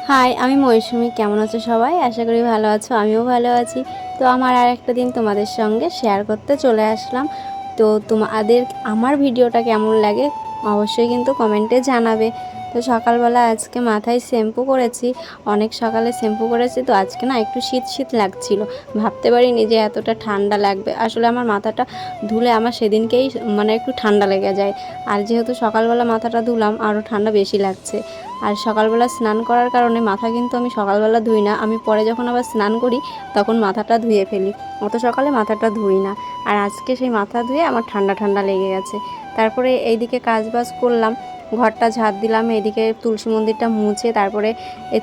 High, আমি মৌসুমি। কেমন আছো সবাই? আশা করি ভালো আছো, আমিও ভালো আছি। তো আমার আর একটা দিন তোমাদের সঙ্গে শেয়ার করতে চলে আসলাম। তো তোমাদের আমার ভিডিওটা কেমন লাগে অবশ্যই কিন্তু কমেন্টে জানাবে। তো সকালবেলা আজকে মাথায় শ্যাম্পু করেছি, অনেক সকালে শ্যাম্পু করেছি। তো আজকে না একটু শীত শীত লাগছিল, ভাবতে পারিনি যে এতটা ঠান্ডা লাগবে। আসলে আমার মাথাটা ধুলে আমার সেদিনকেই মানে একটু ঠান্ডা লেগে যায়, আর যেহেতু সকালবেলা মাথাটা ধুলাম আরও ঠান্ডা বেশি লাগছে। আর সকালবেলা স্নান করার কারণে মাথা কিন্তু আমি সকালবেলা ধুই না, আমি পরে যখন আবার স্নান করি তখন মাথাটা ধুয়ে ফেলি, অত সকালে মাথাটা ধুই না। আর আজকে সেই মাথা ধুয়ে আমার ঠান্ডা ঠান্ডা লেগে গেছে। তারপরে এইদিকে কাজবাজ করলাম, ঘরটা ঝাড় দিলাম, এদিকে তুলসী মন্দিরটা মুছে তারপরে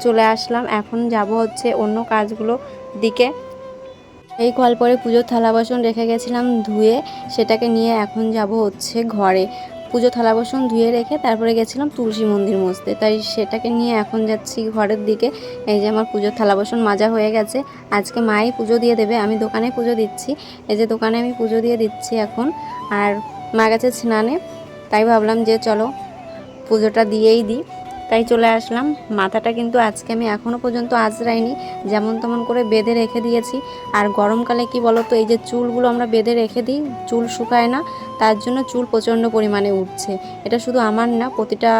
চলে আসলাম। এখন যাব হচ্ছে অন্য কাজগুলো দিকে। এই কল পরে পুজোর থালা বাসন রেখে গেছিলাম ধুয়ে, সেটাকে নিয়ে এখন যাব হচ্ছে ঘরে। পুজো থালা বাসন ধুয়ে রেখে তারপরে গেছিলাম তুলসী মন্দির মুছতে, তাই সেটাকে নিয়ে এখন যাচ্ছি ঘরের দিকে। এই যে আমার পুজোর থালা বাসন মাজা হয়ে গেছে। আজকে মাই পুজো দিয়ে দেবে, আমি দোকানে পুজো দিচ্ছি। এই যে দোকানে আমি পুজো দিয়ে দিচ্ছি এখন। আর মা গেছে স্নানে, তাই ভাবলাম যে চলো পুজোটা দিয়েই দিই, তাই চলে আসলাম। মাথাটা কিন্তু আজকে আমি এখনও পর্যন্ত আঁচড়াইনি, যেমন তেমন করে বেঁধে রেখে দিয়েছি। আর গরমকালে কি বলো তো, এই যে চুলগুলো আমরা বেঁধে রেখে দিই, চুল শুকায় না, তার জন্য চুল প্রচণ্ড পরিমাণে উঠছে। এটা শুধু আমার না, প্রতিটা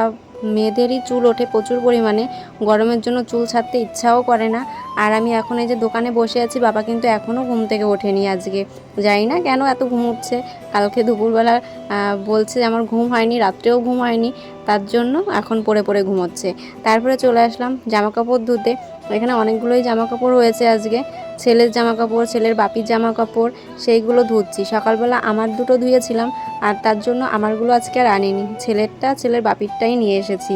মেয়েদেরই চুল ওঠে প্রচুর পরিমাণে। গরমের জন্য চুল ছাড়তে ইচ্ছাও করে না। আর আমি এখন এই যে দোকানে বসে আছি, বাবা কিন্তু এখনও ঘুম থেকে ওঠেনি আজকে। জানি না কেন এত ঘুম উঠছে। কালকে দুপুরবেলা বলছে যে আমার ঘুম হয়নি, রাত্রেও ঘুম হয়নি, তার জন্য এখন পড়ে পড়ে ঘুমোচ্ছে। তারপরে চলে আসলাম জামা কাপড় ধুতে। এখানে অনেকগুলোই জামা কাপড় রয়েছে আজকে, ছেলের জামা কাপড়, ছেলের বাপির জামা কাপড়, সেইগুলো ধুচ্ছি। সকালবেলা আমার দুটো ধুয়েছিলাম, আর তার জন্য আমারগুলো আজকে আর আনিনি, ছেলেরটা ছেলের বাপিরটাই নিয়ে এসেছি।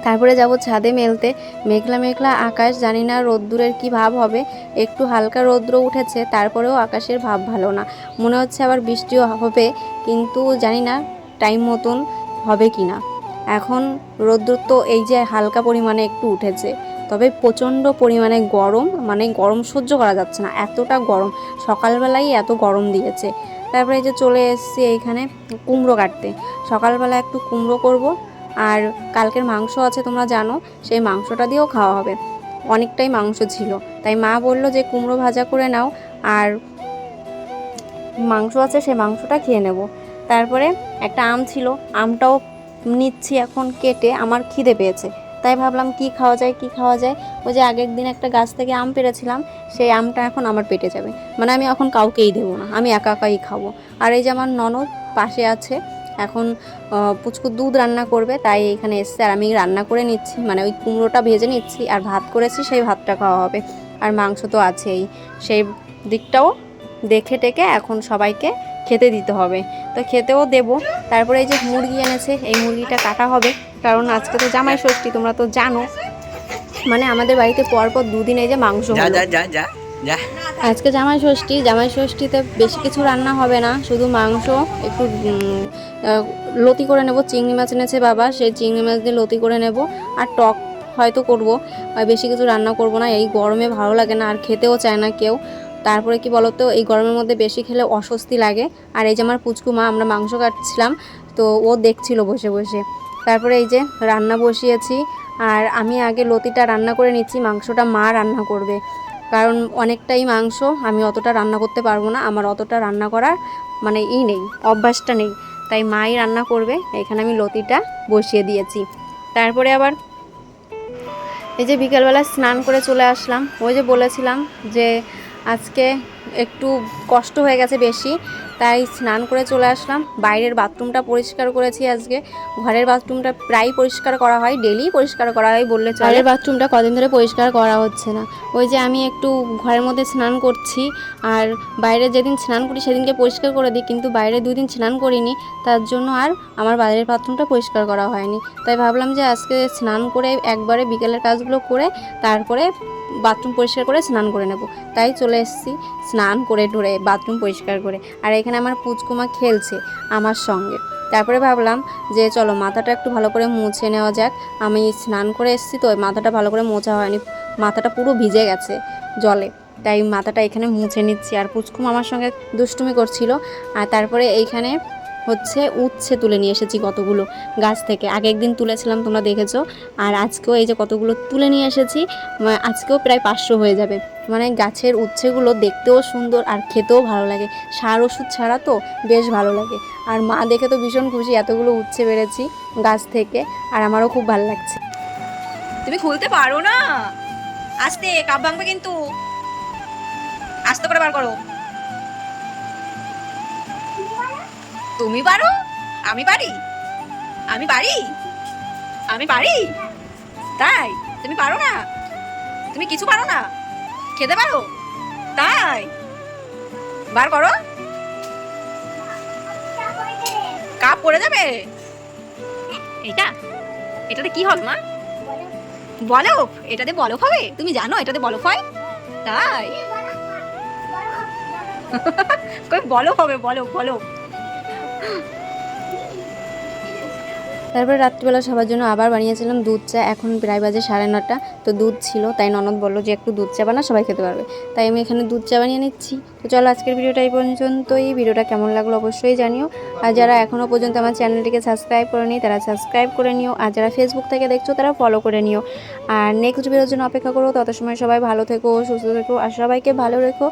তারপরে যাব ছাদে মেলতে। মেঘলা মেঘলা আকাশ, জানি না রোদ্দুরের কি ভাব হবে। একটু হালকা রৌদ্র উঠেছে, তারপরেও আকাশের ভাব ভালো না, মনে হচ্ছে আবার বৃষ্টিও হবে, কিন্তু জানি না টাইম মতন হবে কি না। এখন রোদ্দুর তো এই যে হালকা পরিমাণে একটু উঠেছে, তবে প্রচণ্ড পরিমাণে গরম, মানে গরম সহ্য করা যাচ্ছে না, এতটা গরম। সকালবেলাই এত গরম দিয়েছে। তারপরে এই যে চলে এসেছি এইখানে কুমড়ো কাটতে। সকালবেলা একটু কুমড়ো করব, আর কালকের মাংস আছে তোমরা জানো, সেই মাংসটা দিয়েও খাওয়া হবে। অনেকটাই মাংস ছিল, তাই মা বললো যে কুমড়ো ভাজা করে নাও, আর মাংস আছে সেই মাংসটা খেয়ে নেব। তারপরে একটা আম ছিল, আমটাও নিচ্ছি এখন কেটে, আমার খিদে পেয়েছে, তাই ভাবলাম কি খাওয়া যায় কি খাওয়া যায়। ওই যে আগের দিন একটা গাছ থেকে আম পেড়েছিলাম, সেই আমটা এখন আমার পেটে যাবে, মানে আমি এখন কাউকেই দেবো না, আমি একা একাই খাবো। আর এই যে আমার ননদ পাশে আছে, এখন পুচকুর দুধ রান্না করবে, তাই এখানে এসছে, আর আমি রান্না করে নিচ্ছি, মানে ওই কুমড়োটা ভেজে নিচ্ছি, আর ভাত করেছি সেই ভাতটা খাওয়া হবে। আর মাংস তো আছেই, সেই দিকটাও দেখে টেকে এখন সবাইকে খেতে দিতে হবে, তো খেতেও দেবো। তারপরে এই যে মুরগি এনেছে, এই মুরগিটা কাটা হবে, কারণ আজকে তো জামাই ষষ্ঠী, তোমরা তো জানো। মানে আমাদের বাড়িতে পরপর দুদিন এই যে মাংস হলো। আজকে জামাই ষষ্ঠী, জামাই ষষ্ঠীতে বেশি কিছু রান্না হবে না, শুধু মাংস, একটু লতি করে নেব। চিংড়ি মাছ এনেছে বাবা, সেই চিংড়ি মাছ দিয়ে লতি করে নেব, আর টক হয়তো করব। বেশি কিছু রান্না করব না, এই গরমে ভালো লাগে না, আর খেতেও চায় না কেউ। তারপরে কি বলতো, এই গরমের মধ্যে বেশি খেলে অস্বস্তি লাগে। আর এই যে আমার পুচকু মা, আমরা মাংস কাটছিলাম, তো ও দেখছিল বসে বসে। তারপরে এই যে রান্না বসিয়েছি, আর আমি আগে লতিটা রান্না করে নিচ্ছি, মাংসটা মা রান্না করবে, কারণ অনেকটাই মাংস, আমি অতটা রান্না করতে পারবো না, আমার অতটা রান্না করার মানে নেই, অভ্যাসটা নেই, তাই মাই রান্না করবে। এখানে আমি লতিটা বসিয়ে দিয়েছি। তারপরে আবার এই যে বিকেলবেলা স্নান করে চলে আসলাম। ওই যে বলেছিলাম যে আজকে একটু কষ্ট হয়ে গেছে বেশি, তাই স্নান করে চলে আসলাম। বাইরের বাথরুমটা পরিষ্কার করেছি আজকে, ঘরের বাথরুমটা প্রায় পরিষ্কার করা হয়, ডেলি পরিষ্কার করা হয় বললে চলে। বাইরের বাথরুমটা কদিন ধরে পরিষ্কার করা হচ্ছে না। ওই যে আমি একটু ঘরের মধ্যে স্নান করছি, আর বাইরে যেদিন স্নান করি সেদিনকে পরিষ্কার করে দিই, কিন্তু বাইরে 2 দিন স্নান করিনি, তার জন্য আর আমার বাইরের বাথরুমটা পরিষ্কার করা হয়নি। তাই ভাবলাম যে আজকে স্নান করে একবারে বিকেলের কাজগুলো করে তারপরে বাথরুম পরিষ্কার করে স্নান করে নেব, তাই চলে এসেছি স্নান করে ঢুরে বাথরুম পরিষ্কার করে। আর এখানে আমার পুচকুমা খেলছে আমার সঙ্গে। তারপরে ভাবলাম যে চলো মাথাটা একটু ভালো করে মুছে নেওয়া যাক। আমি স্নান করে এসেছি, তো মাথাটা ভালো করে মোছা হয়নি, মাথাটা পুরো ভিজে গেছে জলে, তাই মাথাটা এখানে মুছে নিচ্ছি। আর পুচকুমা আমার সঙ্গে দুষ্টুমি করছিল। আর তারপরে এইখানে হচ্ছে উচ্ছে তুলে নিয়ে এসেছি কতগুলো গাছ থেকে। আগে একদিন তুলেছিলাম, তোমরা দেখেছো। আর আজকেও এই যে কতগুলো তুলে নিয়ে এসেছি, আজকেও প্রায় 500 হয়ে যাবে। মানে গাছের উচ্ছেগুলো দেখতেও সুন্দর আর খেতেও ভালো লাগে, সার ওষুধ ছাড়া তো বেশ ভালো লাগে। আর মা দেখে তো ভীষণ খুশি, এতগুলো উচ্ছে বেড়েছি গাছ থেকে, আর আমারও খুব ভালো লাগছে। তুমি খুলতে পারো না, আস্তে, কাপ ভাঙবে কিন্তু, আস্তে করে বার করো। তুমি পারো? আমি পারি? আমি পারি? আমি পারি? তাই? তুমি পারো না? তুমি কিছু পারো না? খেতে পারো? তাই? বার করো। কাপ পড়ে যাবে। এইটা, এটাতে কি হবে মা? বরফ? এটাতে বরফ হবে? তুমি জানো এটাতে বরফ হয়? তাই? কই বরফ হবে, বরফ বরফ। তারপরে রাত্রিবেলা সবার জন্য আবার বানিয়েছিলাম দুধ চা। এখন প্রায় বাজে 9:30। তো দুধ ছিল, তাই ননদ বললো যে একটু দুধ চা বানা, সবাই খেতে পারবে। তাই আমি এখানে দুধ চা বানিয়ে নিচ্ছি। তো চলো আজকের ভিডিওটা এই পর্যন্তই। ভিডিওটা কেমন লাগলো অবশ্যই জানিও। আর যারা এখনও পর্যন্ত আমার চ্যানেলটিকে সাবস্ক্রাইব করে নিই তারা সাবস্ক্রাইব করে নিও, আর যারা ফেসবুক থেকে দেখছো তারা ফলো করে নিও। আর নেক্সট ভিডিওর জন্য অপেক্ষা করো। তত সময় সবাই ভালো থেকো, সুস্থ থেকো, আর সবাইকে ভালো রেখো।